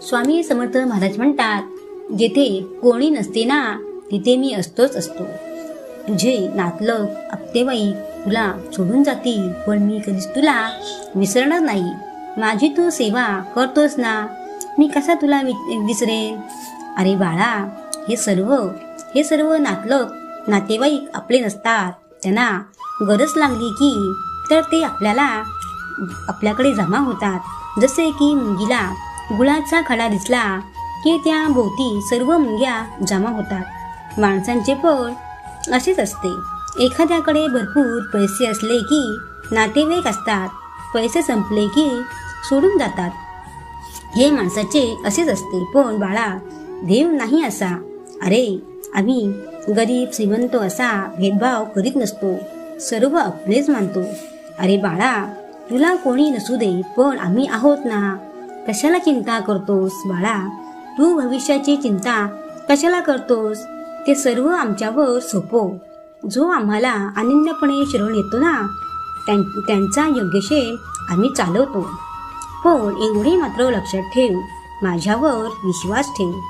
स्वामी समर्थ महाराज म्हणतात, जेथे कोणी नसते ना तिथे मी असतोच असतो. तुझे नातलग आप्तेबाई तुला सोडून जातील, पण मी कधीच तुला विसरणार नाही. माझी तू सेवा करतोस ना, मी कसा तुला विसरेन. अरे बाळा, हे सर्व नातलग नातेवाईक आपले नसतात. त्यांना गरज लागली की तर ते आपल्याकडे जमा होतात. जसे की मुंगीला गुळाचा खडा दिसला की त्या भोवती सर्व मुंग्या जमा होतात. माणसांचे पण असेच असते. एखाद्याकडे भरपूर पैसे असले की नातेवाईक असतात, पैसे संपले की सोडून जातात. हे माणसाचे असेच असते. पण बाळा, देव नाही असा. अरे, आम्ही गरीब श्रीमंत असा भेदभाव करीत नसतो, सर्व आपलेच मानतो. अरे बाळा, तुला कोणी नसू दे, पण आम्ही आहोत ना. कशाला चिंता करतोस बाळा? तू भविष्याची चिंता कशाला करतोस? ते सर्व आमच्यावर सोपव. जो आम्हाला आनंदपणे शरण येतो ना, त्यांचा योग्यशे आम्ही चालवतो. पण एवढे मात्र लक्षात ठेव, माझ्यावर विश्वास ठेव.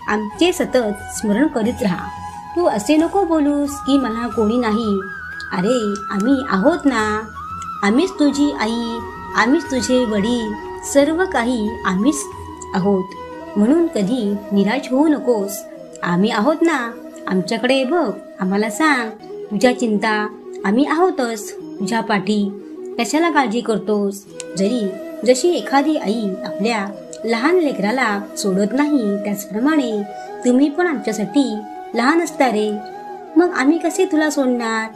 आमचे सतत स्मरण करीत राहा. तू असे नको बोलूस की मला कोणी नाही. अरे, आम्ही आहोत ना. आम्हीच तुझी आई, आम्हीच तुझे वडील, सर्व काही आम्हीच आहोत. म्हणून कधी निराश होऊ नकोस. आम्ही आहोत ना. आमच्याकडे बघ, आम्हाला सांग तुझ्या चिंता. आम्ही आहोतच तुझ्या पाठी. कशाला काळजी करतोस? जशी एखादी आई आपल्या लहान लेकराला सोडत नाही, त्याचप्रमाणे तुम्ही पण आमच्यासाठी लहान असता रे. मग आम्ही कसे तुला सोडणार?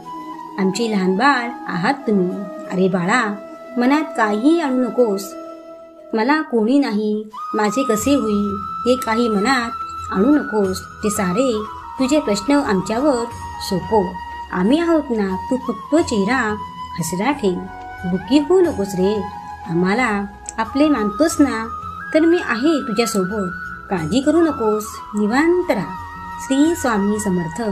आमचे लहान बाळ आहात तुम्ही. अरे बाळा, मनात काही आणू नकोस. मला कोणी नाही, माझे कसे होईल, हे काही मनात आणू नकोस. ते सारे तुझे प्रश्न आमच्यावर सोपव. आम्ही आहोत ना. तू फक्त चेहरा हसरा ठेव. दुःखी होऊ नकोस रे. आम्हाला आपले मानतोस ना, तर मी आहे तुझ्यासोबत. काळजी करू नकोस, निवांत राहा. श्री स्वामी समर्थ.